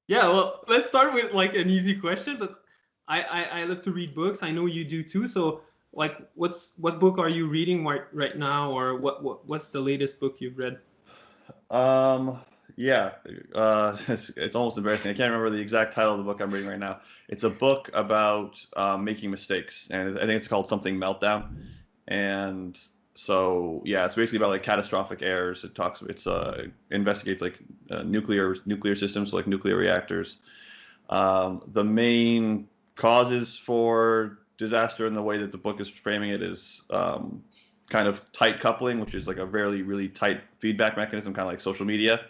Yeah, well, let's start with like an easy question, but I love to read books. I know you do too. So like what book are you reading right now, or what's the latest book you've read? Um, yeah, it's almost embarrassing. I can't remember the exact title of the book I'm reading right now. It's a book about making mistakes, and I think it's called something Meltdown. And so, yeah, it's basically about like catastrophic errors. It investigates like nuclear systems, like nuclear reactors. The main causes for disaster, and the way that the book is framing it is kind of tight coupling, which is like a really tight feedback mechanism, kind of like social media.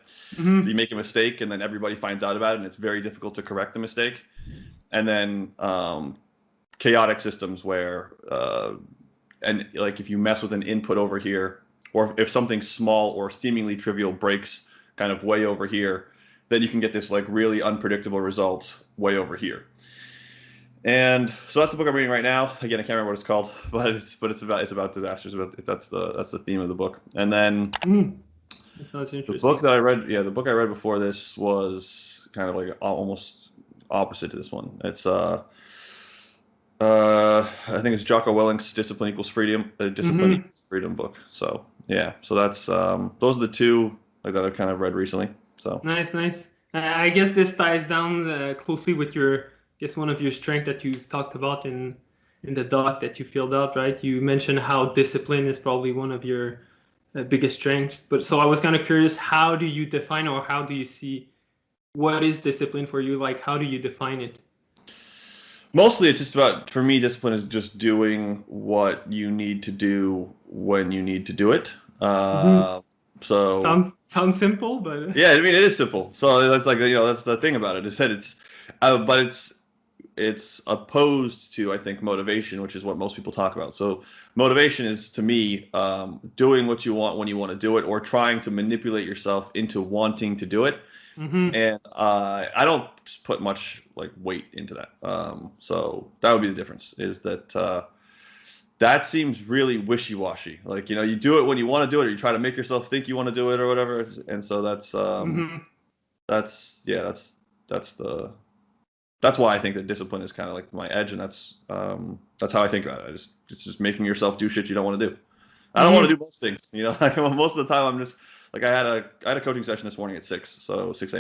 So you Hmm. make a mistake, and then everybody finds out about it, and it's very difficult to correct the mistake. And then chaotic systems where and like if you mess with an input over here, or if something small or seemingly trivial breaks kind of way over here, then you can get this like really unpredictable result way over here. And so that's the book I'm reading right now. Again, I can't remember what it's called, but it's about disasters. But that's the theme of the book. And then Mm. That sounds the book interesting. that I read, yeah, the book I read before this was kind of like almost opposite to this one. I think it's Jocko Willink's Discipline Equals Freedom, Discipline Hmm. Equals Freedom book. So yeah, so that's those are the two like that I've kind of read recently. So Nice, nice. I guess this ties down closely with your, I guess one of your strengths that you've talked about in the doc that you filled out, right? You mentioned how discipline is probably one of your biggest strengths. But so I was kind of curious, how do you define or how do you see what is discipline for you? Like, how do you define it? mostly it's just about for me, discipline is just doing what you need to do when you need to do it. Hmm. So Sounds simple, but yeah, I mean it is simple. So that's like that's the thing about it is that but it's opposed to I think motivation, which is what most people talk about. So motivation is to me doing what you want when you want to do it, or trying to manipulate yourself into wanting to do it. hmm. And I don't put much like weight into that. So that would be the difference. Is that that seems really wishy-washy. Like you do it when you want to do it, or you try to make yourself think you want to do it, or whatever. And so Hmm. that's yeah, that's the that's why I think that discipline is kind of like my edge, and that's how I think about it. It's just making yourself do shit you don't want to do. I don't want to Hmm. do most things, Like most of the time, I'm just like I had a coaching session this morning at 6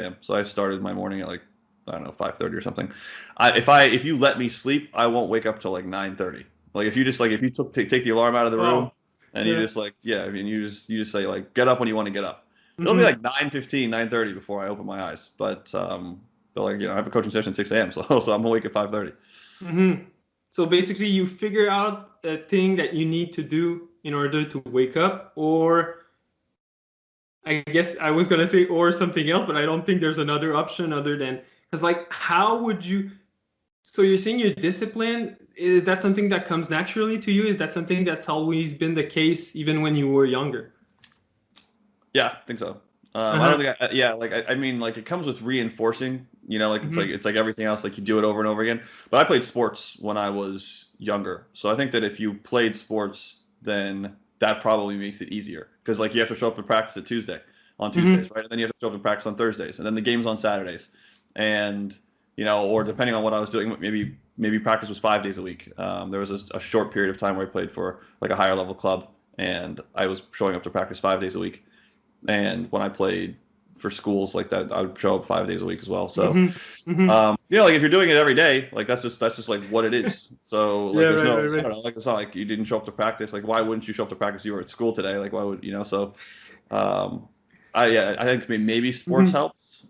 a.m. So I started my morning at like I don't know 5:30 or something. If you let me sleep, I won't wake up till like 9:30. Like if you take the alarm out of the room, Wow. and you Yeah. just like yeah, I mean you just say like get up when you want to get up. It'll be Hmm. like 9:15, 9:30 before I open my eyes, but like I have a coaching session at 6 a.m. So I'm awake at 5:30. Hmm. So basically, you figure out a thing that you need to do in order to wake up, or I guess I was gonna say or something else, but I don't think there's another option other than because like how would you? So you're saying your discipline is that something that comes naturally to you? Is that something that's always been the case even when you were younger? Yeah, I think so. I don't Uh-huh. think yeah, like I mean, like it comes with reinforcing, like Hmm. it's like everything else, like you do it over and over again. But I played sports when I was younger, so I think that if you played sports, then that probably makes it easier because like you have to show up to practice on Tuesdays, Hmm. right? And then you have to show up to practice on Thursdays, and then the game's on Saturdays, and or depending on what I was doing, maybe practice was 5 days a week. There was a short period of time where I played for like a higher level club, and I was showing up to practice 5 days a week. And when I played for schools like that, I would show up 5 days a week as well. So, Hmm. Hmm. like if you're doing it every day, like that's just like what it is. So Yeah, like there's right, no right, I don't right. know, like it's not like you didn't show up to practice. Like why wouldn't you show up to practice? You were at school today. Like why would So, um, I think maybe sports Hmm. helps.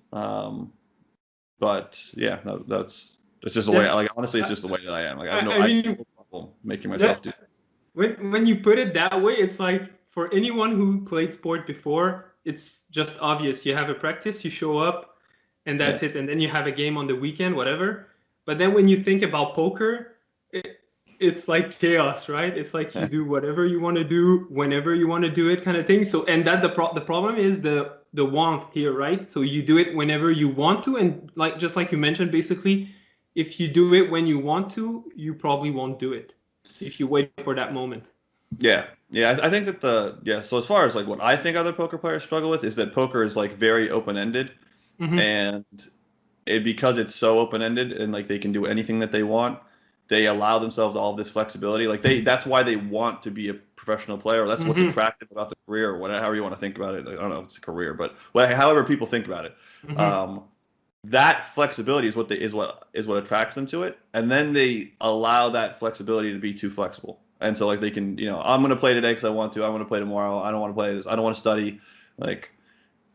But yeah, no, that's just the way. Yeah. Like honestly, it's I, just the way that I am. Like I I have mean, no problem making myself that do. when you put it that way, it's like for anyone who played sport before, it's just obvious. You have a practice, you show up, and Yeah, that's it. And then you have a game on the weekend, whatever. But then when you think about poker, it's like chaos, right? It's like you yeah, do whatever you want to do, whenever you want to do it, kind of thing. So, and that the problem is the want here, right? So you do it whenever you want to, and like just like you mentioned, basically, if you do it when you want to, you probably won't do it if you wait for that moment. yeah. I think that So as far as like what I think other poker players struggle with is that poker is like very open ended, Hmm. and because it's so open-ended and like they can do anything that they want, they allow themselves all of this flexibility. Like that's why they want to be a professional player. That's what's attractive about the career, or whatever, however you want to think about it. I don't know if it's a career, but however people think about it. That flexibility is what attracts them to it, and then they allow that flexibility to be too flexible. And so like they can, I'm going to play today because I want to. I'm going to play tomorrow. I don't want to play this. I don't want to study. Like,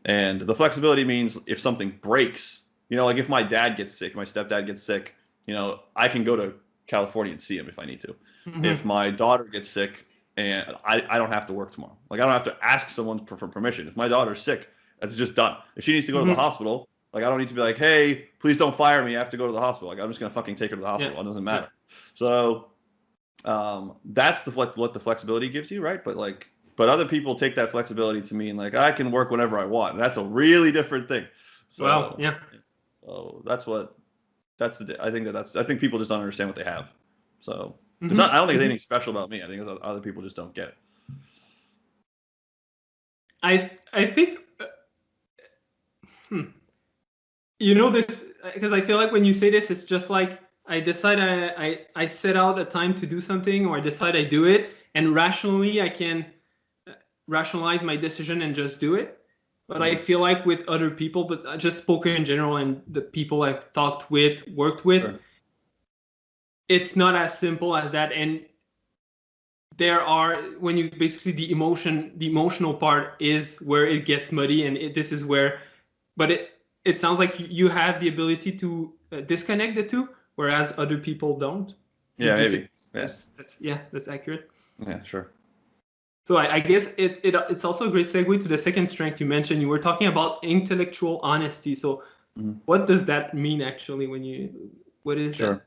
and the flexibility means if something breaks, like if my dad gets sick, my stepdad gets sick, I can go to California and see him if I need to. If my daughter gets sick and I don't have to work tomorrow, like I don't have to ask someone for permission. If my daughter's sick, that's just done. If she needs to go to the hospital, like I don't need to be like, hey, please don't fire me. I have to go to the hospital. Like I'm just gonna fucking take her to the hospital. It doesn't matter. So that's what the flexibility gives you, right? But other people take that flexibility to mean like I can work whenever I want. That's a really different thing. So, wow. Yeah. So I think people just don't understand what they have. So it's not. I don't think it's anything special about me. I think other people just don't get it. I think this because I feel like when you say this, it's just like I decide I set out a time to do something, or I decide I do it, and rationally I can rationalize my decision and just do it. But I feel like with other people, but just poker in general and the people I've talked with, worked with, it's not as simple as that. And there are, when you basically the emotional part is where it gets muddy, and this is where, but it sounds like you have the ability to disconnect the two, whereas other people don't. Yeah, maybe. That's accurate. Yeah, sure. So I guess it's also a great segue to the second strength you mentioned. You were talking about intellectual honesty. So what does that mean actually what is that?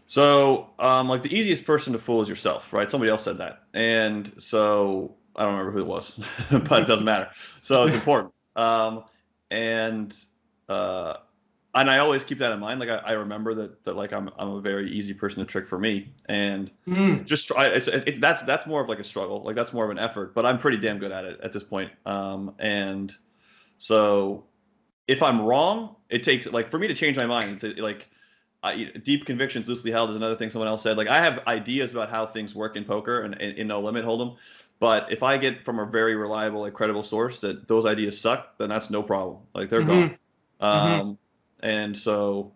So like the easiest person to fool is yourself, right? Somebody else said that. And so I don't remember who it was, but it doesn't matter. So it's important. And I always keep that in mind. Like I remember that like I'm a very easy person to trick for me, and just try. That's more of like a struggle. Like that's more of an effort, but I'm pretty damn good at it at this point. And so if I'm wrong, it takes like for me to change my mind. Deep convictions loosely held is another thing someone else said. Like I have ideas about how things work in poker and in No Limit Hold'em, but if I get from a very reliable, like credible source that those ideas suck, then that's no problem. Like they're gone. And so,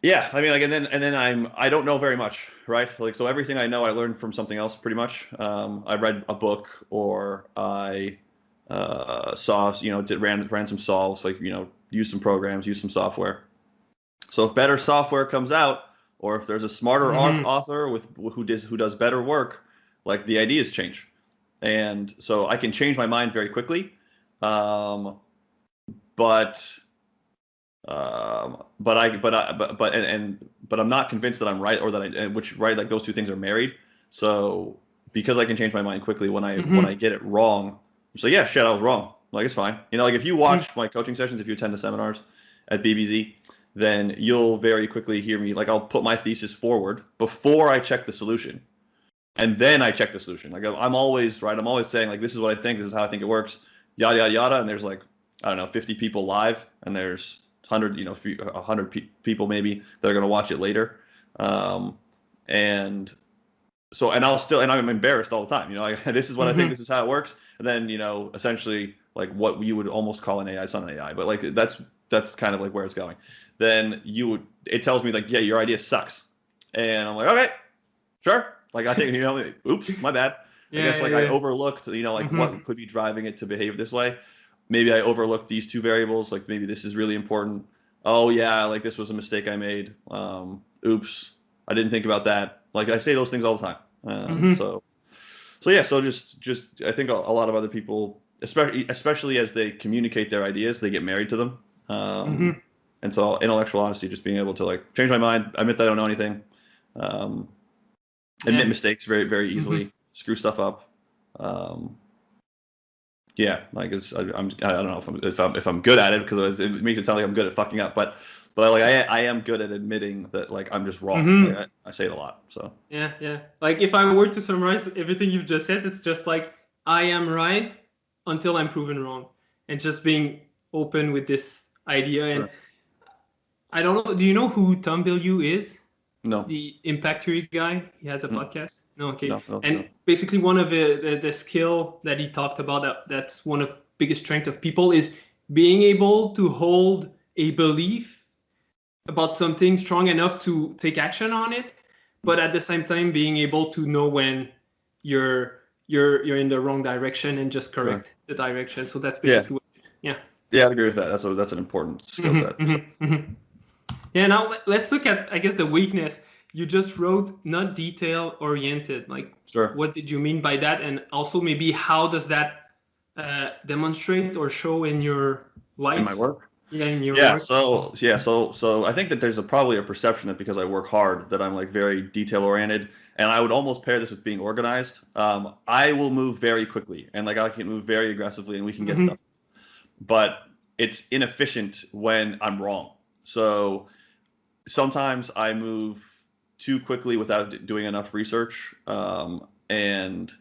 yeah, I mean, like, and then I don't know very much, right? Like, so everything I know, I learned from something else pretty much. I read a book, or I saw, ran some solves, like, used some programs, used some software. So if better software comes out, or if there's a smarter author who does better work, like the ideas change. And so I can change my mind very quickly. But I'm not convinced that I'm right, or that like those two things are married. So because I can change my mind quickly when I get it wrong, so yeah, shit, I was wrong. Like it's fine. Like if you watch my coaching sessions, if you attend the seminars at BBZ, then you'll very quickly hear me. Like I'll put my thesis forward before I check the solution, and then I check the solution. Like I'm always right. I'm always saying like this is what I think. This is how I think it works. Yada yada yada. And there's like 50 people live, and there's 100 people maybe that are going to watch it later. And I'm embarrassed all the time. This is what I think, this is how it works. And then, essentially like what you would almost call an AI, it's not an AI, but like that's kind of like where it's going. Then it tells me like, yeah, your idea sucks. And I'm like, okay, sure. Like I think, oops, my bad. I guess I overlooked, what could be driving it to behave this way. Maybe I overlooked these two variables. Like maybe this is really important. Oh yeah, like this was a mistake I made. Oops, I didn't think about that. Like I say those things all the time. So just I think a lot of other people, especially as they communicate their ideas, they get married to them. And so intellectual honesty, just being able to like change my mind, admit that I don't know anything, admit mistakes very, very easily, screw stuff up. Yeah, like I don't know if I'm good at it, because it makes it sound like I'm good at fucking up, but I am good at admitting that like I'm just wrong. Like, I say it a lot. So yeah. Like if I were to summarize everything you've just said, it's just like I am right until I'm proven wrong, and just being open with this idea. And I don't know. Do you know who Tom Bilyeu is? No. The Impact Theory guy. He has a Mm, podcast. No, okay. no, no, And no. basically, one of the skill that he talked about that's one of the biggest strength of people is being able to hold a belief about something strong enough to take action on it, but at the same time being able to know when you're in the wrong direction and just Sure. correct the direction. So that's Yeah. basically what, yeah. Yeah, I agree with that. That's an important skill Mhm, set. So, mhm, mhm. Yeah, now let's look at, I guess, the weakness. You just wrote not detail oriented. Like, sure. what did you mean by that? And also maybe how does that demonstrate or show in your In my life? work. Yeah, in your Yeah, work. so I think that there's probably a perception that because I work hard that I'm like very detail oriented, and I would almost pair this with being organized. I will move very quickly, and like I can move very aggressively, and we can get Hmm. stuff, but it's inefficient when I'm wrong. So sometimes I move too quickly without doing enough research, and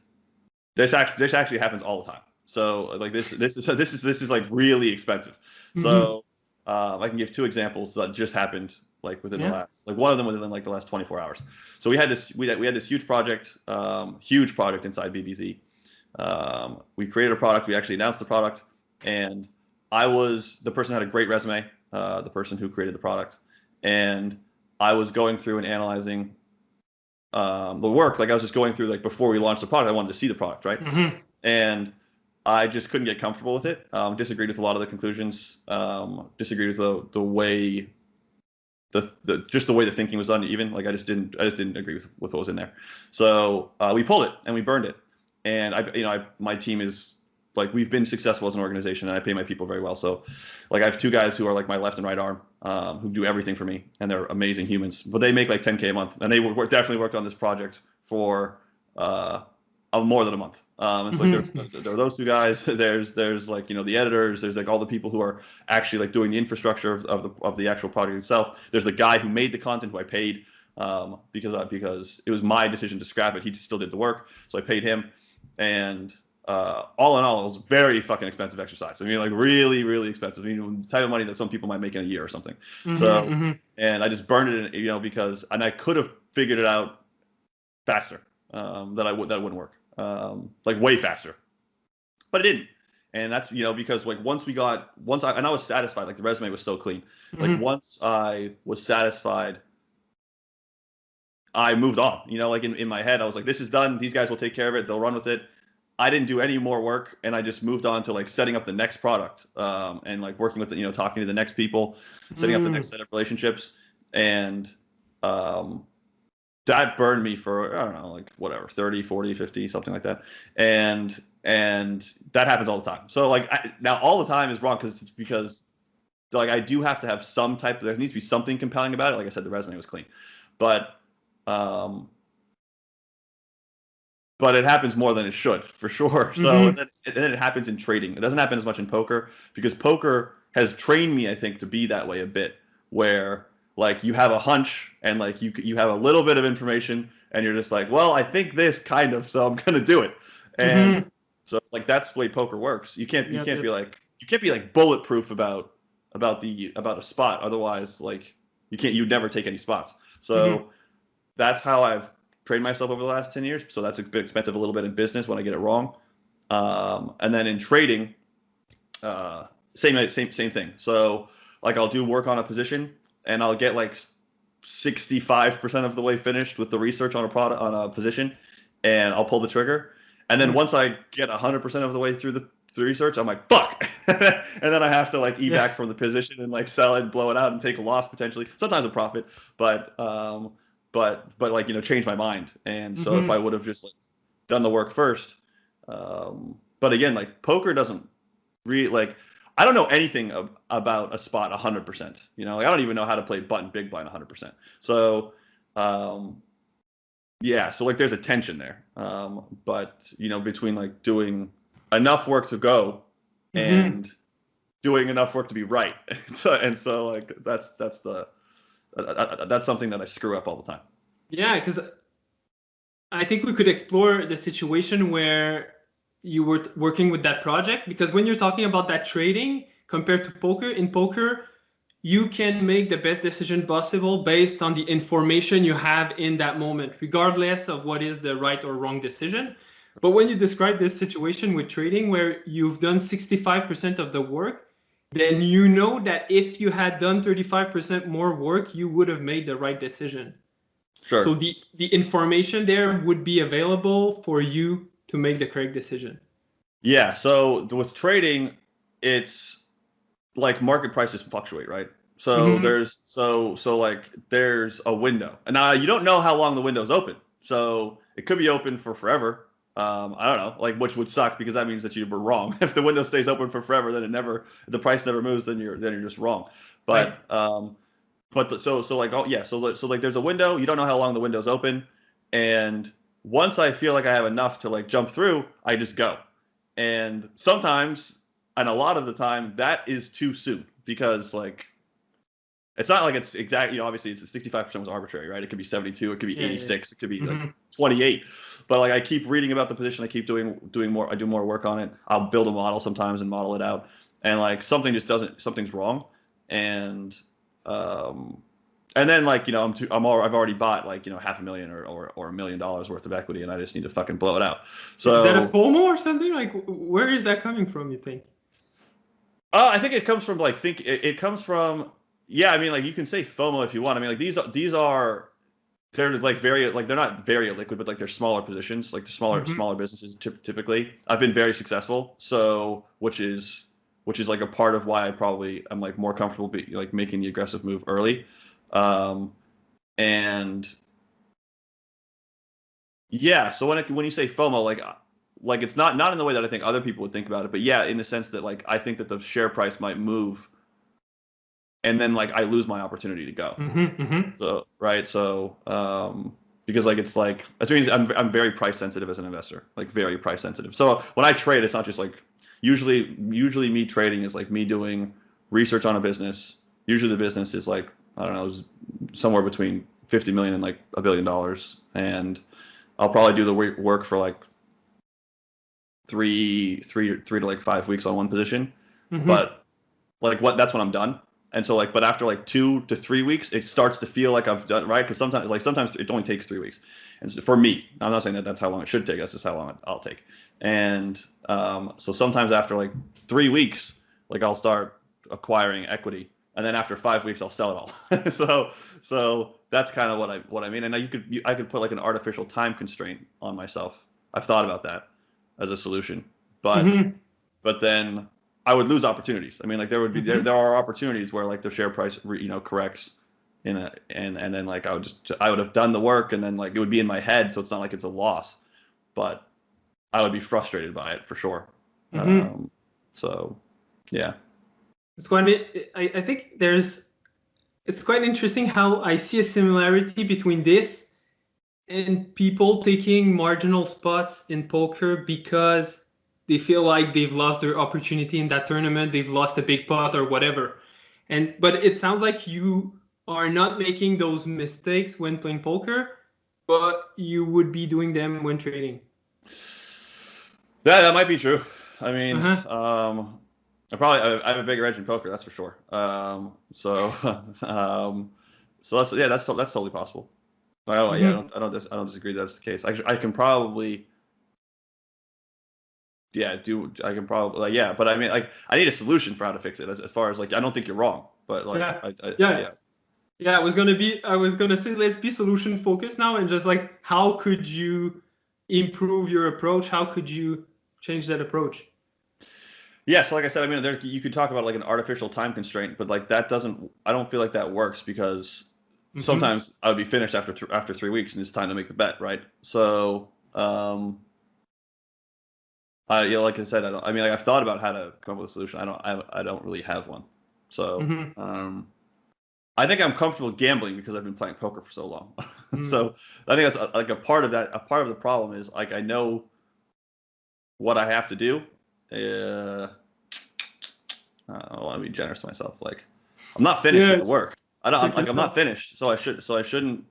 this actually happens all the time. So like this is like really expensive. Hmm. So I can give two examples that just happened like within the Yeah. last like one of them within like the last 24 hours. So we had this huge project inside BBZ. We created a product. We actually announced the product, and I was the person who had a great resume, the person who created the product, and I was going through and analyzing the work. Like I was just going through like before we launched the product, I wanted to see the product, right? Hmm. And I just couldn't get comfortable with it. Disagreed with a lot of the conclusions. Disagreed with the way just the way the thinking was done. Even like I just didn't agree with what was in there. So we pulled it and we burned it. And my team is like we've been successful as an organization, and I pay my people very well. So like I have two guys who are like my left and right arm, who do everything for me, and they're amazing humans. But they make like 10K a month, and they definitely worked on this project for more than a month. It's like Hmm. there are those two guys. There's like the editors. There's like all the people who are actually like doing the infrastructure of the actual project itself. There's the guy who made the content who I paid because it was my decision to scrap it. He still did the work, so I paid him. And all in all, it was very fucking expensive exercise. I mean, like really, really expensive. The type of money that some people might make in a year or something. So, Hmm. and I just burned it, because, and I could have figured it out faster. That wouldn't work. Like way faster, but it didn't. And that's because like I was satisfied. Like the resume was so clean. Like Hmm. once I was satisfied, I moved on. Like in my head, I was like, this is done. These guys will take care of it. They'll run with it. I didn't do any more work, and I just moved on to like setting up the next product, and like working with talking to the next people, setting up the next set of relationships, and that burned me for I don't know, like whatever, 30, 40, 50, something like that, and that happens all the time. So like now all the time is wrong because like I do have to have some type. There needs to be something compelling about it. Like I said, the resume was clean, but um, but it happens more than it should, for sure. So Hmm. and then it happens in trading. It doesn't happen as much in poker because poker has trained me, I think, to be that way a bit, where like you have a hunch and like you have a little bit of information and you're just like, well, I think this kind of, so I'm gonna do it. And Hmm. so like that's the way poker works. You can't Yep, yep. you can't be like bulletproof about a spot. Otherwise, like you'd never take any spots. Hmm. So that's how I've trained myself over the last 10 years. So that's a bit expensive a little bit in business when I get it wrong. And then in trading, same thing. So like I'll do work on a position and I'll get like 65% of the way finished with the research on a position, and I'll pull the trigger. And then Hmm. once I get 100% of the way through the research, I'm like, fuck. And then I have to like Yeah. back from the position and like sell it, blow it out, and take a loss potentially. Sometimes a profit, but like change my mind. And so if I Hmm. would have just like done the work first, but again, like poker doesn't really like. I don't know anything about a spot 100%. Like I don't even know how to play button big blind 100%. So, yeah, so like there's a tension there. But between like doing enough work to go Hmm. and doing enough work to be right. So like that's something that I screw up all the time. Yeah, because I think we could explore the situation where you were working with that project, because when you're talking about that trading compared to poker, in poker, you can make the best decision possible based on the information you have in that moment, regardless of what is the right or wrong decision. But when you describe this situation with trading where you've done 65% of the work, then you know that if you had done 35% more work, you would have made the right decision. Sure. So the information there would be available for you to make the correct decision. Yeah. So with trading, it's like market prices fluctuate, right? So there's a window, and now you don't know how long the window's open. So it could be open for forever. I don't know, like, which would suck because that means that you were wrong. If the window stays open for forever, then the price never moves. Then you're just wrong. But Right. so like there's a window. You don't know how long the window's open, and once I feel like I have enough to like jump through, I just go. And sometimes, and a lot of the time, that is too soon because like it's not like it's exactly, obviously it's 65% was arbitrary, right? It could be 72, it could be 86, it could be like 28. But like I keep reading about the position, I keep doing more, I do more work on it. I'll build a model sometimes and model it out. And like something's wrong. And then like, I've already bought like, $500,000 or $1 million worth of equity and I just need to fucking blow it out. So is that a FOMO or something? Like, where is that coming from, you think? I think it comes from like it comes from, yeah, I mean, like you can say FOMO if you want. I mean, like they're like they're not very liquid, but like they're smaller positions, like the smaller businesses typically. I've been very successful, so which is like a part of why I probably am like more comfortable like making the aggressive move early. And yeah, so when you say FOMO, like it's not in the way that I think other people would think about it, but yeah, in the sense that like I think that the share price might move and then like I lose my opportunity to go. So right, so because like it's like that means I'm very price sensitive as an investor, like very price sensitive. So when I trade, it's not just like usually me trading is like me doing research on a business. Usually the business is like, I don't know, somewhere between 50 million and like $1 billion, and I'll probably do the work for like three to like 5 weeks on one position, but like that's when I'm done. And so like, but after like 2 to 3 weeks, it starts to feel like I've done right. Cause sometimes it only takes 3 weeks. And so for me, I'm not saying that that's how long it should take. That's just how long I'll take. And so sometimes after like 3 weeks, like I'll start acquiring equity. And then after 5 weeks, I'll sell it all. So that's kind of what I mean. And now I could put like an artificial time constraint on myself. I've thought about that as a solution, but then I would lose opportunities. I mean, like there would be there are opportunities where like the share price corrects and then like I would have done the work and then like it would be in my head, so it's not like it's a loss, but I would be frustrated by it for sure. So yeah, it's quite. I think it's quite interesting how I see a similarity between this and people taking marginal spots in poker because they feel like they've lost their opportunity in that tournament, they've lost a big pot or whatever. But it sounds like you are not making those mistakes when playing poker, but you would be doing them when trading. that might be true. I mean, I have a bigger edge in poker, that's for sure. So that's totally possible. I don't disagree that's the case. I can probably but I mean like I need a solution for how to fix it as far as like I don't think you're wrong, but like I was gonna say let's be solution focused now and just like how could you improve your approach? How could you change that approach? Yeah, so like I said, I mean, you could talk about like an artificial time constraint, but like that doesn't. I don't feel like that works because sometimes I would be finished after 3 weeks, and it's time to make the bet, right? So, like I said, I mean, like, I've thought about how to come up with a solution. I don't really have one. So, I think I'm comfortable gambling because I've been playing poker for so long. So I think that's like a part of that. A part of the problem is like I know what I have to do. I don't want to be generous to myself. Like, I'm not finished with the work. I'm not finished, so I shouldn't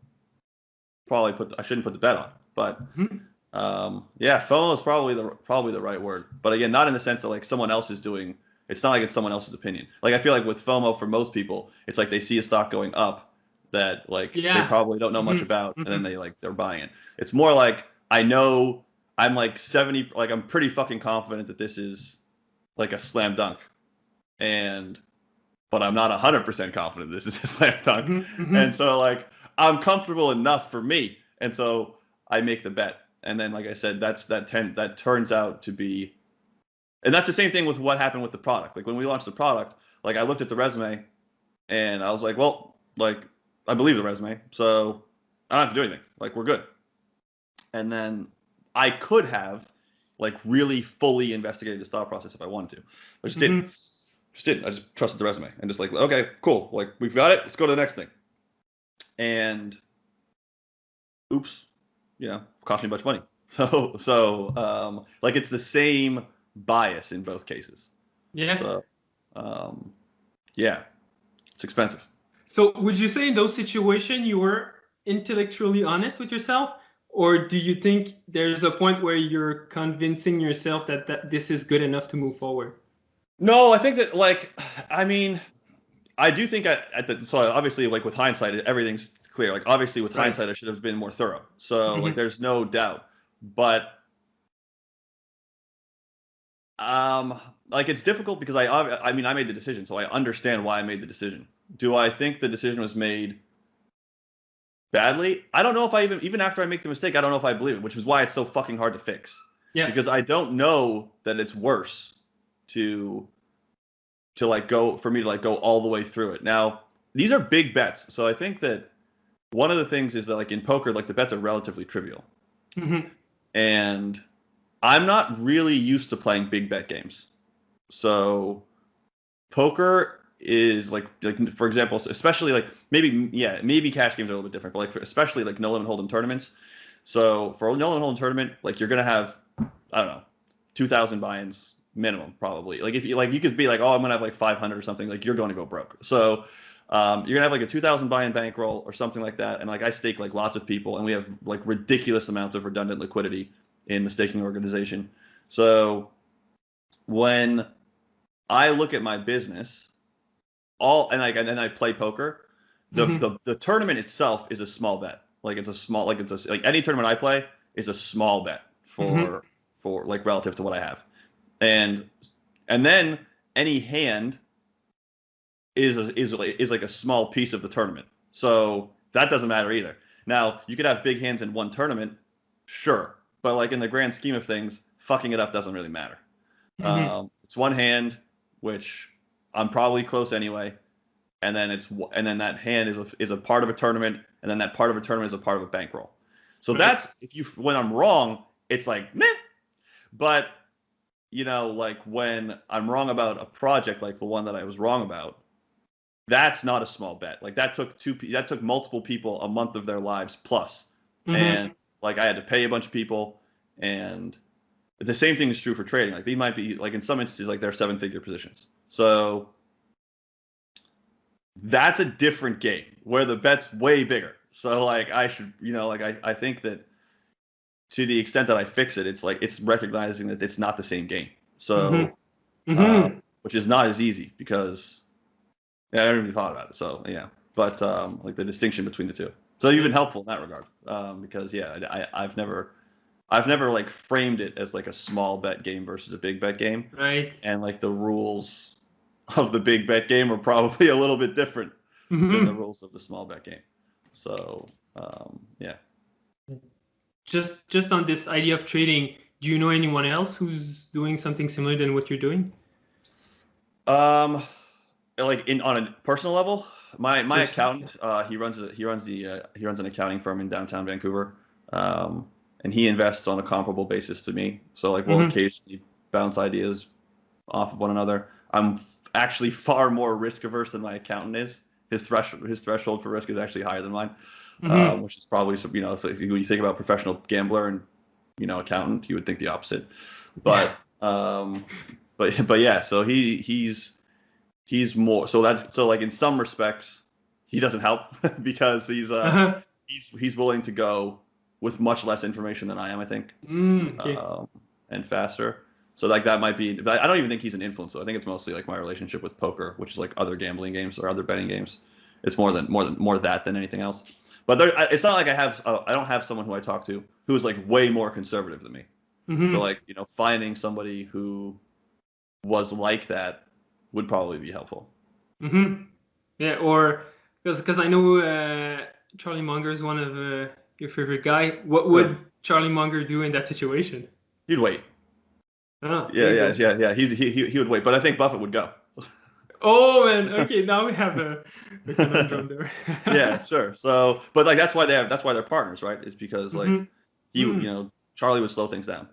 put the bet on. But FOMO is probably the right word. But again, not in the sense that like someone else is doing It's not like it's someone else's opinion. Like I feel like with FOMO, for most people, it's like they see a stock going up that like they probably don't know much about, and then they're buying it. It's more like I know I'm like 70, like I'm pretty fucking confident that this is like a slam dunk, but I'm not 100% confident this is a slam dunk, and so like I'm comfortable enough for me, and so I make the bet, and then like I said, that turns out to be. And that's the same thing with what happened with the product. Like when we launched the product, like I looked at the resume and I was like, well, like I believe the resume, so I don't have to do anything. Like we're good. And then I could have like really fully investigated this thought process if I wanted to. I just didn't. Just didn't. I just trusted the resume and just like, okay, cool. Like we've got it. Let's go to the next thing. And oops, cost me a bunch of money. So like it's the same bias in both cases. Yeah. So, yeah, it's expensive. So would you say in those situations you were intellectually honest with yourself, or do you think there's a point where you're convincing yourself that this is good enough to move forward? No, I think that like, I mean, I do think so obviously like with hindsight, everything's clear. Like obviously with hindsight, I should have been more thorough. So like there's no doubt, but like it's difficult because I mean I made the decision, so I understand why I made the decision. Do I think the decision was made badly? I don't know if I even after I make the mistake, I don't know if I believe it, which is why it's so fucking hard to fix. Yeah. Because I don't know that it's worse to like go for me to like go all the way through it. Now, these are big bets, so I think that one of the things is that like in poker, like the bets are relatively trivial. And I'm not really used to playing big bet games. So poker is like for example, especially like maybe cash games are a little bit different, but like especially like no limit hold'em tournaments. So for a no limit hold'em tournament, like you're gonna have, I don't know, 2,000 buy-ins minimum probably. Like if you like, you could be like, oh, I'm gonna have like 500 or something. Like you're going to go broke. So you're gonna have like a 2,000 buy-in bankroll or something like that. And like I stake like lots of people, and we have like ridiculous amounts of redundant liquidity in the staking organization. So when I look at my business, and then I play poker, the tournament itself is a small bet. Like it's a small, like any tournament I play is a small bet for like relative to what I have. And then any hand is like a small piece of the tournament. So that doesn't matter either. Now, you could have big hands in one tournament, sure. But like in the grand scheme of things, fucking it up doesn't really matter. It's one hand, which I'm probably close anyway, and then that hand is a part of a tournament, and then that part of a tournament is a part of a bankroll. So that's when I'm wrong, it's like meh. But like when I'm wrong about a project like the one that I was wrong about, that's not a small bet. Like that took multiple people a month of their lives plus, and like I had to pay a bunch of people, and the same thing is true for trading. Like they might be like in some instances like they're 7-figure positions. So that's a different game where the bet's way bigger. So like I should, like I think that to the extent that I fix it, it's like it's recognizing that it's not the same game. So which is not as easy because I never even thought about it. So yeah, but like the distinction between the two. So you've been helpful in that regard because I've never like framed it as like a small bet game versus a big bet game. Right. And like the rules of the big bet game are probably a little bit different than the rules of the small bet game. So yeah. Just on this idea of trading, do you know anyone else who's doing something similar than what you're doing? Like on a personal level, my accountant, he runs an accounting firm in downtown Vancouver, and he invests on a comparable basis to me. So like we'll occasionally bounce ideas off of one another. I'm actually far more risk averse than my accountant is. His threshold for risk is actually higher than mine, which is probably when you think about professional gambler and accountant, you would think the opposite. But but yeah, so he's more so like in some respects he doesn't help because he's willing to go with much less information than I am, I think, and faster. So like that might be. I don't even think he's an influencer. I think it's mostly like my relationship with poker, which is like other gambling games or other betting games. It's more that than anything else. But it's not like I don't have someone who I talk to who is like way more conservative than me. Mm-hmm. So like finding somebody who was like that would probably be helpful. Mm-hmm. Yeah, or because I know Charlie Munger is one of your favorite guy. What would Charlie Munger do in that situation? He'd wait. Oh, Yeah, yeah, yeah, yeah. He would wait, but I think Buffett would go. Oh man, okay, now we have a conundrum there. Yeah, sure. So, but like that's why they're partners, right? Is because like Charlie would slow things down.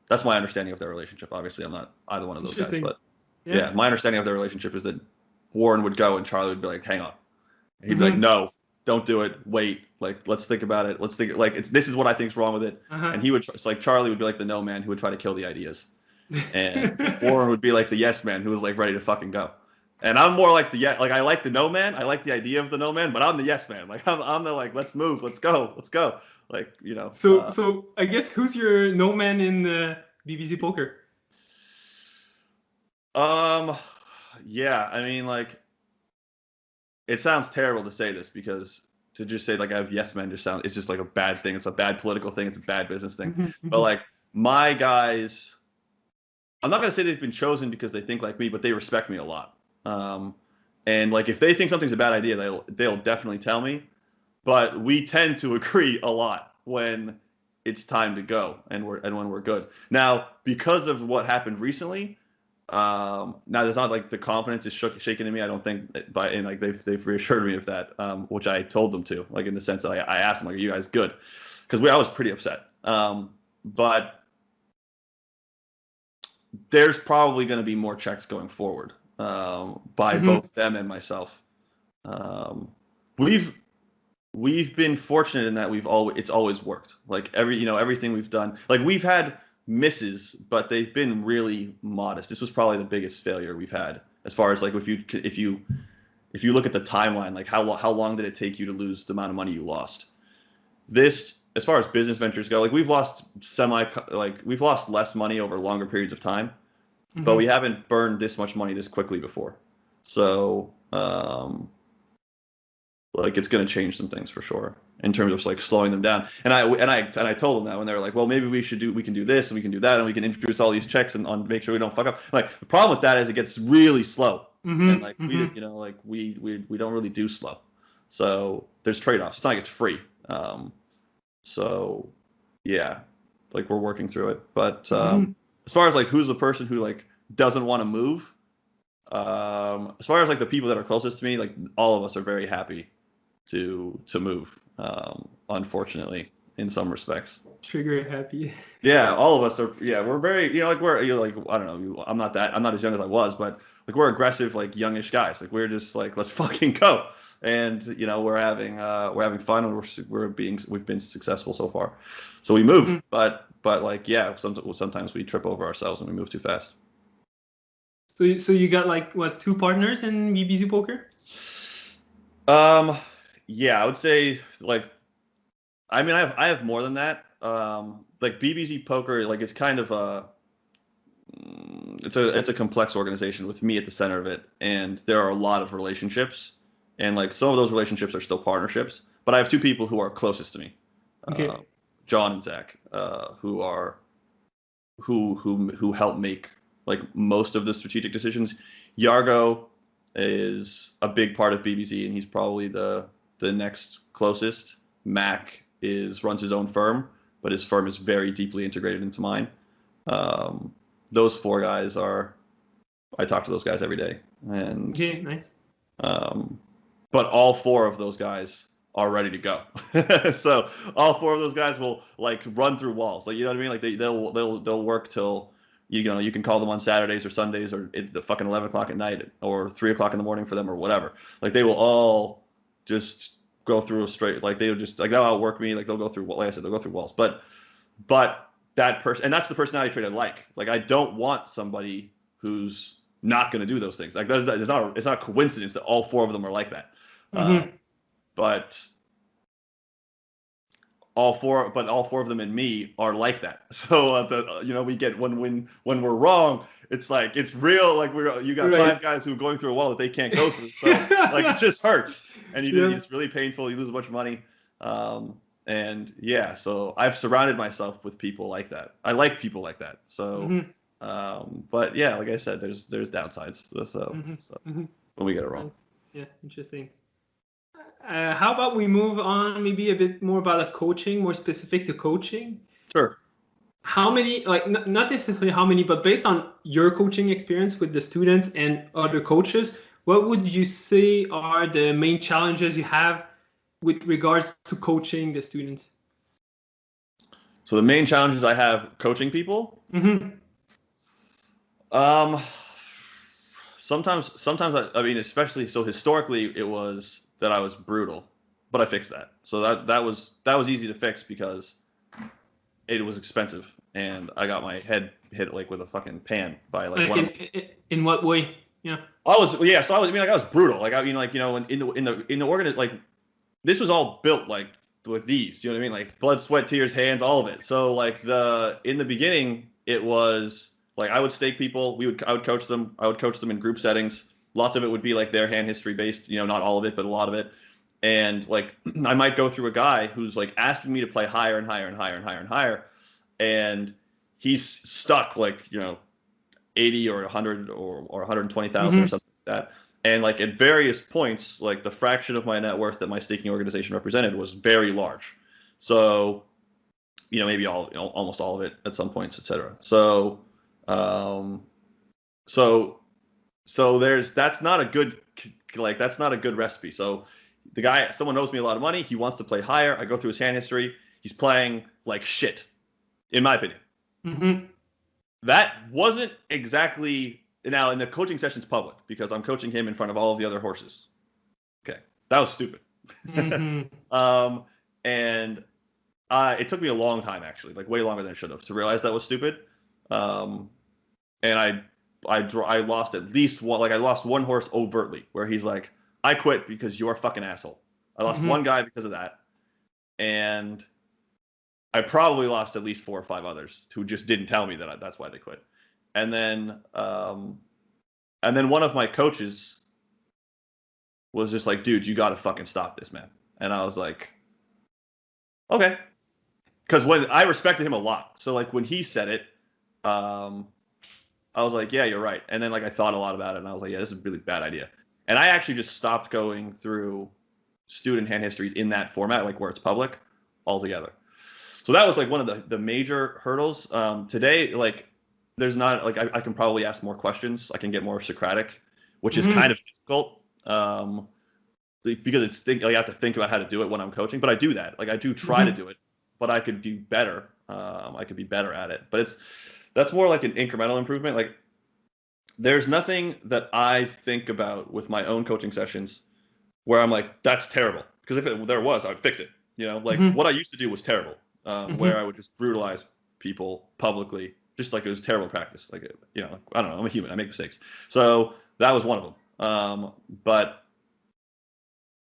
That's my understanding of their relationship. Obviously, I'm not either one of those guys, but yeah, my understanding of their relationship is that Warren would go and Charlie would be like, "Hang on," and he'd be like, "No, don't do it. Wait, like let's think about it. Let's think like this is what I think's wrong with it." And he would like Charlie would be like the no man who would try to kill the ideas, and Warren would be like the yes man who was like ready to fucking go. And I'm more like I like the no man. I like the idea of the no man, but I'm the yes man. Like I'm the like let's move, let's go. Like So I guess who's your no man in BBZ Poker? Yeah, I mean like it sounds terrible to say this because to just say like I have yes men it's just like a bad thing. It's a bad political thing. It's a bad business thing. But like my guys, I'm not gonna say they've been chosen because they think like me, but they respect me a lot. And like if they think something's a bad idea, they'll definitely tell me. But we tend to agree a lot when it's time to go and when we're good. Now, because of what happened recently, now there's not like the confidence is shaken in me. I don't think, and like they've reassured me of that, which I told them to, like in the sense that I asked them like, "Are you guys good?" Because I was pretty upset. But there's probably going to be more checks going forward by both them and myself. We've been fortunate in that it's always worked. Like everything we've done, like we've had misses, but they've been really modest. This was probably the biggest failure we've had as far as like if you look at the timeline, like how long did it take you to lose the amount of money you lost? This, as far as business ventures go, like we've lost less money over longer periods of time, but we haven't burned this much money this quickly before. So like it's going to change some things for sure in terms of like slowing them down. And I told them that when they were like, well, maybe we can do this and we can do that and we can introduce all these checks and make sure we don't fuck up. Like the problem with that is it gets really slow and like we don't really do slow. So there's trade-offs. It's not like it's free. So yeah, like we're working through it. But as far as like who's the person who like doesn't want to move, as far as like the people that are closest to me, like all of us are very happy to move, unfortunately, in some respects. Trigger happy. Yeah, all of us are. Yeah, we're very, like I don't know. I'm not as young as I was, but like we're aggressive, like youngish guys. Like we're just like let's fucking go, and we're having fun, and we've been successful so far. So we move, but like yeah, sometimes we trip over ourselves and we move too fast. So you got like what, 2 partners in BBZ Poker? Yeah, I would say like, I mean, I have more than that. Like BBZ Poker, like it's kind of it's a complex organization with me at the center of it, and there are a lot of relationships, and like some of those relationships are still partnerships. But I have 2 people who are closest to me, John and Zach, who help make like most of the strategic decisions. Yargo is a big part of BBZ, and he's probably the next closest. Mac runs his own firm, but his firm is very deeply integrated into mine. Those 4 guys I talk to those guys every day, and nice. But all 4 of those guys are ready to go. So all 4 of those guys will like run through walls. Like, you know what I mean? Like they'll work till, you can call them on Saturdays or Sundays, or it's the fucking 11 o'clock at night or 3 o'clock in the morning for them or whatever. Like they will all just go through a straight, like they'll outwork me. Like they'll go through, like I said, they'll go through walls. But that person, and that's the personality trait I like. Like I don't want somebody who's not going to do those things. Like it's not a coincidence that all 4 of them are like that. But all four of them and me are like that. So we get when we're wrong, it's like it's real. Like you got Right. 5 guys who are going through a wall that they can't go through. So like it just hurts, and it's really painful. You lose a bunch of money, and yeah. So I've surrounded myself with people like that. I like people like that. So, but yeah, like I said, there's downsides. So when we get it wrong. Yeah, interesting. How about we move on maybe a bit more about coaching, more specific to coaching? Sure. How many, like not necessarily how many, but based on your coaching experience with the students and other coaches, what would you say are the main challenges you have with regards to coaching the students? So the main challenges I have coaching people? Sometimes I mean, especially so historically it was that I was brutal, but I fixed that. So that was easy to fix because it was expensive and I got my head hit like with a fucking pan by like one. In what way? Yeah. I was brutal. Like I mean, like, in the organization, like this was all built like with these. You know what I mean? Like blood, sweat, tears, hands, all of it. So like in the beginning, it was like I would stake people. I would coach them. I would coach them in group settings. Lots of it would be like their hand history based. Not all of it, but a lot of it. And like I might go through a guy who's like asking me to play higher and higher and higher and higher and higher, and he's stuck like 80 or 100 or 120,000 or something like that. And like at various points, like the fraction of my net worth that my staking organization represented was very large. So, maybe almost all of it at some points, etc. So, that's not a good recipe. So the guy, someone owes me a lot of money. He wants to play higher. I go through his hand history. He's playing like shit, in my opinion. That wasn't exactly. Now, in the coaching session's public because I'm coaching him in front of all of the other horses. Okay, that was stupid. And it took me a long time, actually, like way longer than it should have, to realize that was stupid. And I lost at least one. Like I lost one horse overtly, where he's like, "I quit because you're a fucking asshole." I lost one guy because of that, and I probably lost at least 4 or 5 others who just didn't tell me that that's why they quit. And then one of my coaches was just like, "Dude, you got to fucking stop this, man." And I was like, "Okay," because when I respected him a lot, so like when he said it, I was like, "Yeah, you're right." And then like I thought a lot about it, and I was like, "Yeah, this is a really bad idea." And I actually just stopped going through student hand histories in that format, like where it's public, altogether. So that was like one of the major hurdles. Today, like there's not like I can probably ask more questions. I can get more Socratic, which is kind of difficult because I have to think about how to do it when I'm coaching. But I do that. Like I do try to do it, but I could do better. I could be better at it. But that's more like an incremental improvement. Like there's nothing that I think about with my own coaching sessions where I'm like, that's terrible. Because if there was, I would fix it. Like what I used to do was terrible. Where I would just brutalize people publicly, just like it was terrible practice. Like, I don't know, I'm a human, I make mistakes. So that was one of them. But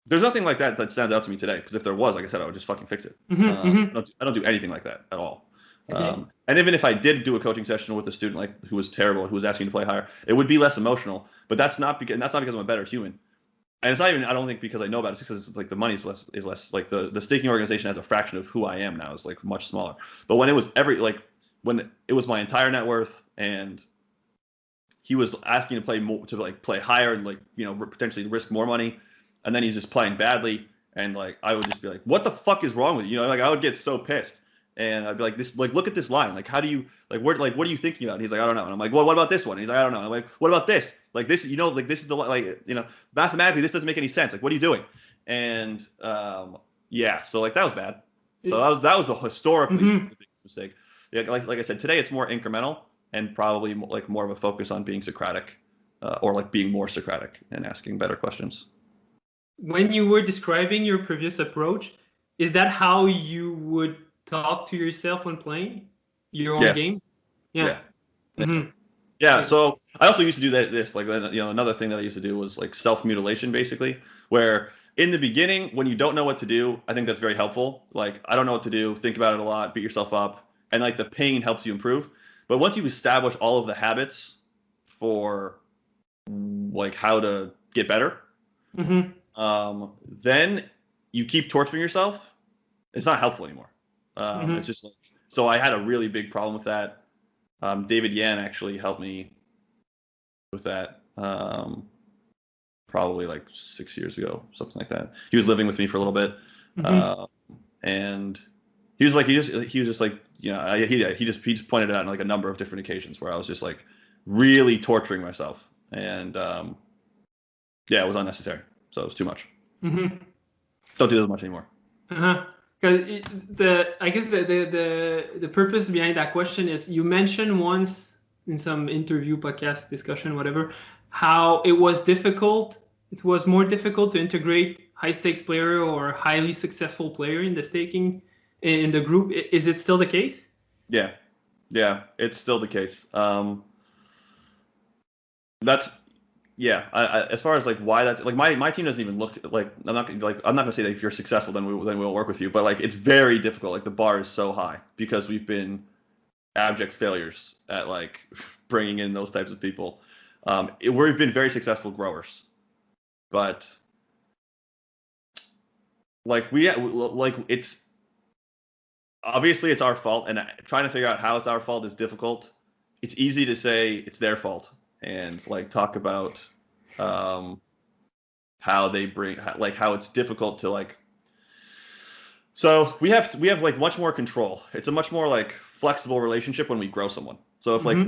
there's nothing like that stands out to me today, because if there was, like I said, I would just fucking fix it. I don't do anything like that at all. Okay. And even if I did do a coaching session with a student like who was terrible, who was asking to play higher, it would be less emotional. But that's not because I'm a better human. And it's not even, I don't think, because I know about it. It's because it's like the money is less like the staking organization has a fraction of who I am now, is like much smaller. But when it was when it was my entire net worth, and he was asking to play more, to like play higher and like potentially risk more money, and then he's just playing badly, and like I would just be like, what the fuck is wrong with you? Like I would get so pissed, and I'd be like, look at this line, like how do you what are you thinking about? And he's like, I don't know. And I'm like, well, what about this one? And he's like, I don't know. And I'm like, what about this? Like this, like this is the mathematically this doesn't make any sense. Like what are you doing? And yeah, so like that was bad. So that was the historically the biggest mistake. Yeah, like I said, today it's more incremental and probably like more of a focus on being Socratic, or like being more Socratic and asking better questions. When you were describing your previous approach, is that how you would talk to yourself when playing your own game? Yeah. Yeah, so I also used to do this, like, another thing that I used to do was like self-mutilation, basically, where in the beginning, when you don't know what to do, I think that's very helpful. Like, I don't know what to do, think about it a lot, beat yourself up, and like the pain helps you improve. But once you establish all of the habits for like how to get better, Mm-hmm. then you keep torturing yourself. It's not helpful anymore. It's Mm-hmm. just like, so I had a really big problem with that. David Yan actually helped me with that, probably like 6 years ago, something like that. He was living with me for a little bit, Mm-hmm. uh, and he was like, he was just like, he just pointed it out on like a number of different occasions where I was just like really torturing myself, and yeah, it was unnecessary. So it was too much. Mm-hmm. Don't do that much anymore. Uh-huh. Because I guess the purpose behind that question is you mentioned once in some interview, podcast, discussion, whatever, how it was difficult. It was more difficult to integrate high stakes player or highly successful player in the staking in the group. Is it still the case? Yeah, yeah, it's still the case. That's Yeah, as far as like why that's like my team doesn't even look like I'm not gonna say that if you're successful then we'll work with you, but like it's very difficult. Like the bar is so high because we've been abject failures at like bringing in those types of people. We've been very successful growers, but like it's obviously it's our fault, and trying to figure out how it's our fault is difficult. It's easy to say it's their fault and like talk about um, how they bring like how it's difficult to like. So we have like much more control. It's a much more like flexible relationship when we grow someone. So Mm-hmm.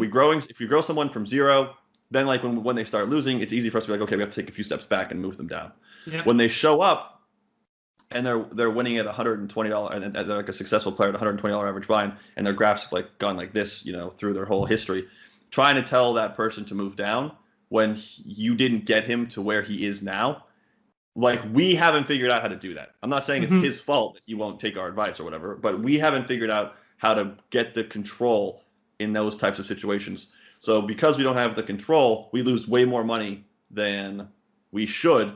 if we grow someone from zero, then like when they start losing, it's easy for us to be like, okay, we have to take a few steps back and move them down. Yep. When they show up and they're winning at $120 and they're like a successful player at $120 average buy-in, and their graphs have like gone like this, through their whole history, trying to tell that person to move down when you didn't get him to where he is now, like we haven't figured out how to do that. I'm not saying it's Mm-hmm. his fault that he won't take our advice or whatever, but we haven't figured out how to get the control in those types of situations. So because we don't have the control, we lose way more money than we should,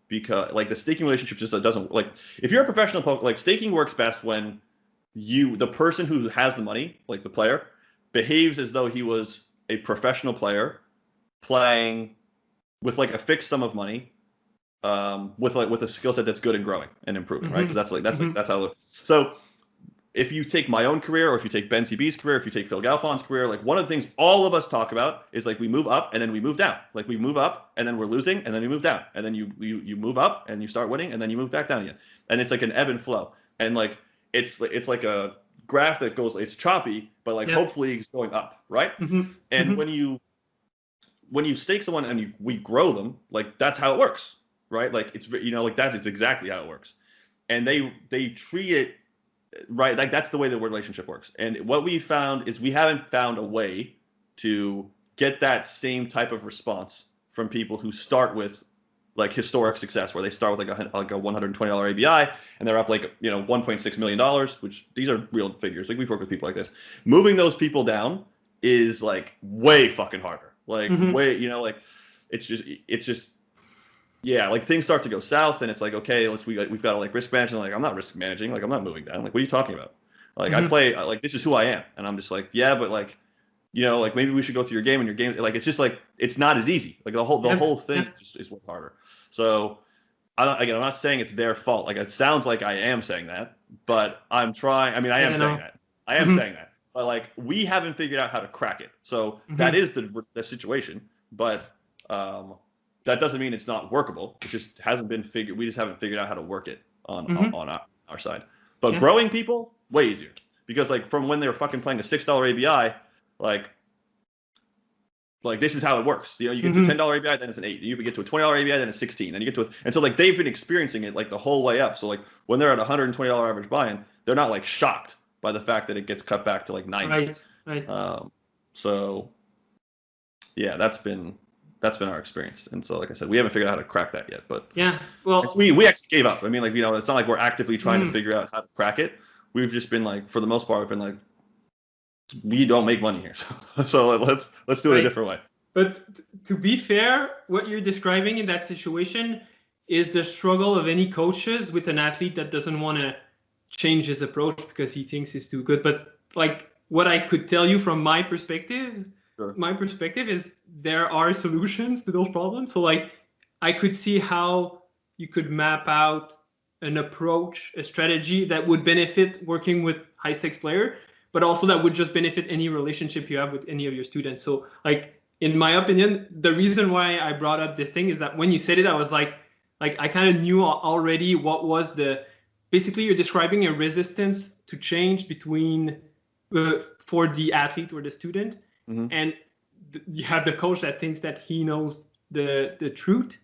because like the staking relationship just doesn't, like if you're a professional poker, like staking works best when the person who has the money, like the player, behaves as though he was a professional player playing with like a fixed sum of money, with a skill set that's good and growing and improving, right? Because Mm-hmm. that's how. So if you take my own career, or if you take Ben CB's career, if you take Phil Galfon's career, like one of the things all of us talk about is like we move up and then we move down. Like we move up and then we're losing and then we move down, and then you move up and you start winning and then you move back down again, and it's like an ebb and flow, and like it's like a graph that goes, it's choppy, but like Yep. hopefully it's going up, right? Mm-hmm. And Mm-hmm. when you stake someone and we grow them, like that's how it works, right? Like it's like that is exactly how it works, and they treat it right. Like that's the way the relationship works. And what we found is we haven't found a way to get that same type of response from people who start with like historic success, where they start with like a $120 ABI and they're up like $1.6 million, which these are real figures. Like we've worked with people like this. Moving those people down is like way fucking harder. Like Mm-hmm. way, like it's just yeah, like things start to go south, and it's like, okay, we've got to like risk manage, and like I'm not risk managing, like I'm not moving down. Like what are you talking about? Like I Mm-hmm. play, like this is who I am, and I'm just like, yeah, but like like maybe we should go through your game, and your game, like it's just like it's not as easy. Like the whole Yep. thing Yep. is way harder. So again, I'm not saying it's their fault. Like it sounds like I am saying that, but I'm trying. I mean, I am Yeah. saying No. that. I am Mm-hmm. saying that. But like we haven't figured out how to crack it. So that Mm-hmm. is the situation. But um, that doesn't mean it's not workable. It just hasn't been figured. We just haven't figured out how to work it on Mm-hmm. on our side. But Yeah. growing people way easier, because like from when they were fucking playing a $6 ABI, like this is how it works. You get to a Mm-hmm. $10 ABI, then it's an 8. You get to a $20 ABI, then it's 16. Then you get to and so like they've been experiencing it like the whole way up. So like when they're at $120 average buy-in, they're not like shocked by the fact that it gets cut back to like 90. Right. Right. So yeah, that's been our experience. And so like I said, we haven't figured out how to crack that yet, but Yeah. Well. we actually gave up. I mean, like it's not like we're actively trying to Mm-hmm. figure out how to crack it. We've just been like, for the most part, we've been like, we don't make money here. So let's do it a different way. But to be fair, what you're describing in that situation is the struggle of any coaches with an athlete that doesn't want to change his approach because he thinks he's too good. But like what I could tell you from my perspective, Sure. my perspective is there are solutions to those problems. So like I could see how you could map out an approach, a strategy that would benefit working with high stakes player, but also that would just benefit any relationship you have with any of your students. So like in my opinion, the reason why I brought up this thing is that when you said it, I was like I kind of knew already what was basically you're describing a resistance to change between for the athlete or the student, and you have the coach that thinks that he knows the truth,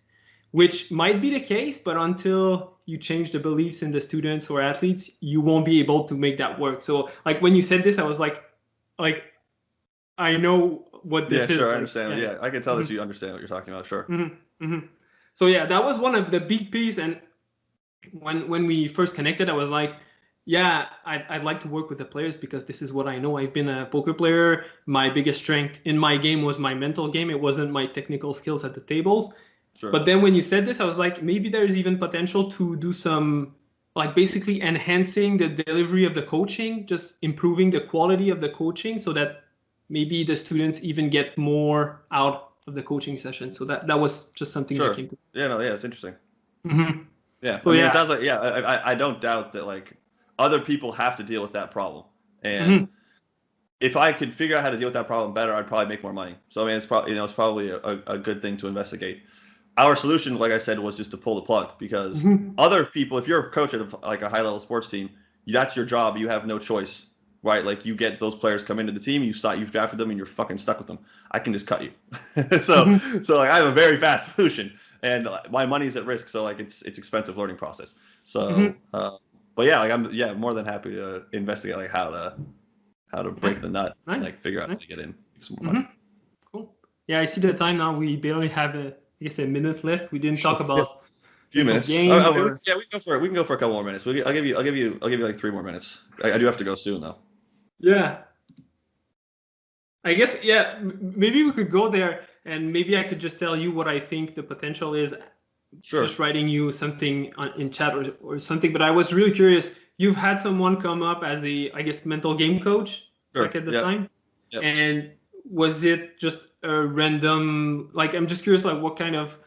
which might be the case, but until you change the beliefs in the students or athletes, you won't be able to make that work. So like when you said this, I was like I know what this is. Yeah, sure, like, I understand. Yeah, I can tell that you understand what you're talking about. Sure. So yeah, that was one of the big pieces. And when we first connected, I was like, yeah, I'd like to work with the players because this is what I know. I've been a poker player. My biggest strength in my game was my mental game. It wasn't my technical skills at the tables. Sure. But then when you said this, I was like, maybe there's even potential to do some, like basically enhancing the delivery of the coaching, just improving the quality of the coaching so that maybe the students even get more out of the coaching session. So that was just something that came to. Yeah, it's interesting. Yeah, so it sounds like I don't doubt that like other people have to deal with that problem, and if I could figure out how to deal with that problem better, I'd probably make more money. So I mean, it's probably a good thing to investigate. Our solution, like I said, was just to pull the plug because other people, if you're a coach at a high level sports team, that's your job. You have no choice, right? Like you get those players come into the team, you've drafted them, and you're fucking stuck with them. I can just cut you. so like I have a very fast solution, and my money's at risk, so like it's expensive learning process. So, but yeah, like I'm more than happy to investigate like how to break the nut, and like figure out how to get in some more money. Cool. Yeah, I see the time now. We barely have a minute left. We didn't talk about a few minutes. Yeah, we can go for it. We can go for a couple more minutes. I'll give you like 3 more minutes. I do have to go soon though. Yeah. I guess maybe we could go there, and maybe I could just tell you what I think the potential is. Sure. Just writing you something in chat or something. But I was really curious. You've had someone come up as I guess mental game coach, like at the time, and was it just a random? Like I'm just curious, like what kind of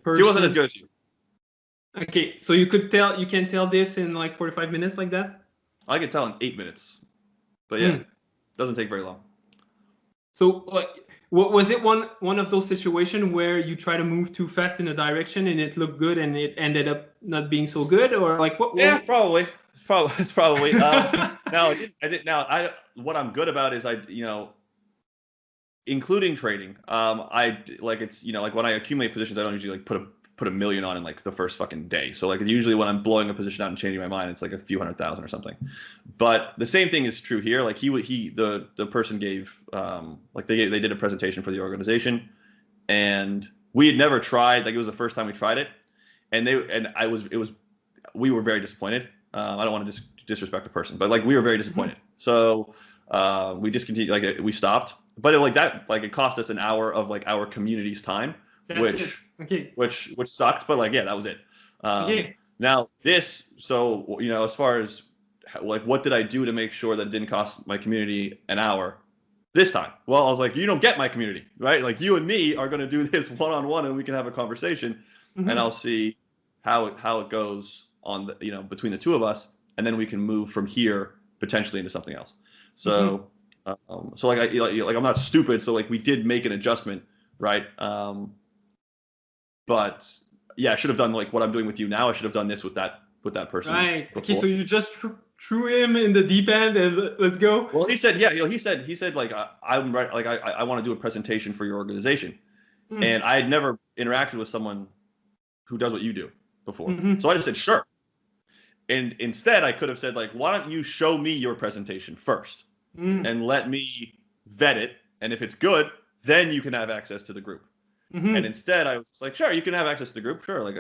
person? He wasn't as good as you. Okay, so you can tell this in like 45 minutes, like that. I could tell in 8 minutes, but yeah, doesn't take very long. So, what was it? One of those situations where you try to move too fast in a direction and it looked good and it ended up not being so good, or like what? Yeah, probably. It's probably. Now, what I'm good about is including trading. Like when I accumulate positions, I don't usually like put a million on in like the first fucking day. So like usually when I'm blowing a position out and changing my mind, it's like a few $100,000 or something. But the same thing is true here. Like the person gave they did a presentation for the organization, and we had never tried. Like it was the first time we tried it, and we were very disappointed. I don't want to disrespect the person, but like we were very disappointed. So we discontinued. Like we stopped. But it cost us an hour of like our community's time, which sucked. But like that was it. Now this, so as far as like what did I do to make sure that it didn't cost my community an hour this time? Well, I was like, you don't get my community, right? Like you and me are going to do this one-on-one, and we can have a conversation, and I'll see how it goes on the between the two of us, and then we can move from here potentially into something else. So. So like I'm not stupid. So like we did make an adjustment, right? But yeah, I should have done like what I'm doing with you now. I should have done this with that person. Right. Before. Okay. So you just threw him in the deep end and let's go. Well, he said like I'm right. Like I want to do a presentation for your organization, and I had never interacted with someone who does what you do before. So I just said sure. And instead, I could have said like, why don't you show me your presentation first? And let me vet it, and if it's good, then you can have access to the group. And instead, I was like, sure, you can have access to the group, sure. Like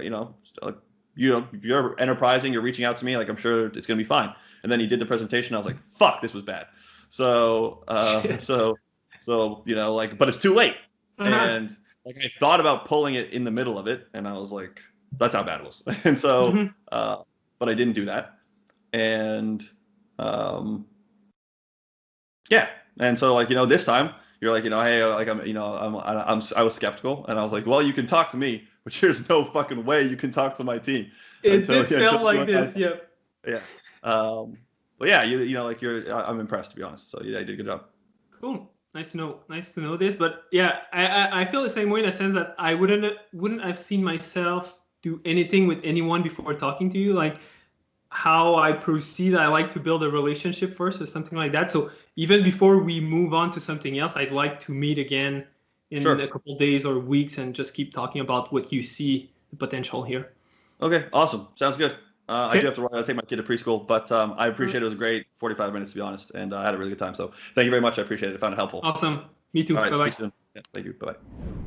you're enterprising, you're reaching out to me, like I'm sure it's gonna be fine. And then he did the presentation. I was like, fuck, this was bad. So you know, like, but it's too late. And like I thought about pulling it in the middle of it, and I was like, that's how bad it was. And so, but I didn't do that. And yeah. And so like, you know, this time you're like, you know, hey, like I was skeptical, and I was like, well, you can talk to me, but there's no fucking way you can talk to my team. It did feel like this, yep. Yeah. But yeah, you know, like I'm impressed, to be honest. So yeah, you did a good job. Cool. Nice to know this. But yeah, I feel the same way in a sense that I wouldn't have seen myself do anything with anyone before talking to you. Like how I proceed, I like to build a relationship first or something like that. So even before we move on to something else, I'd like to meet again in a couple of days or weeks and just keep talking about what you see the potential here. Okay, awesome. Sounds good. I do have to run. I take my kid to preschool, but I appreciate it. It was a great 45 minutes, to be honest, and I had a really good time. So thank you very much. I appreciate it. I found it helpful. Awesome. Me too. All right, Bye-bye. speak soon. Yeah, thank you. Bye-bye.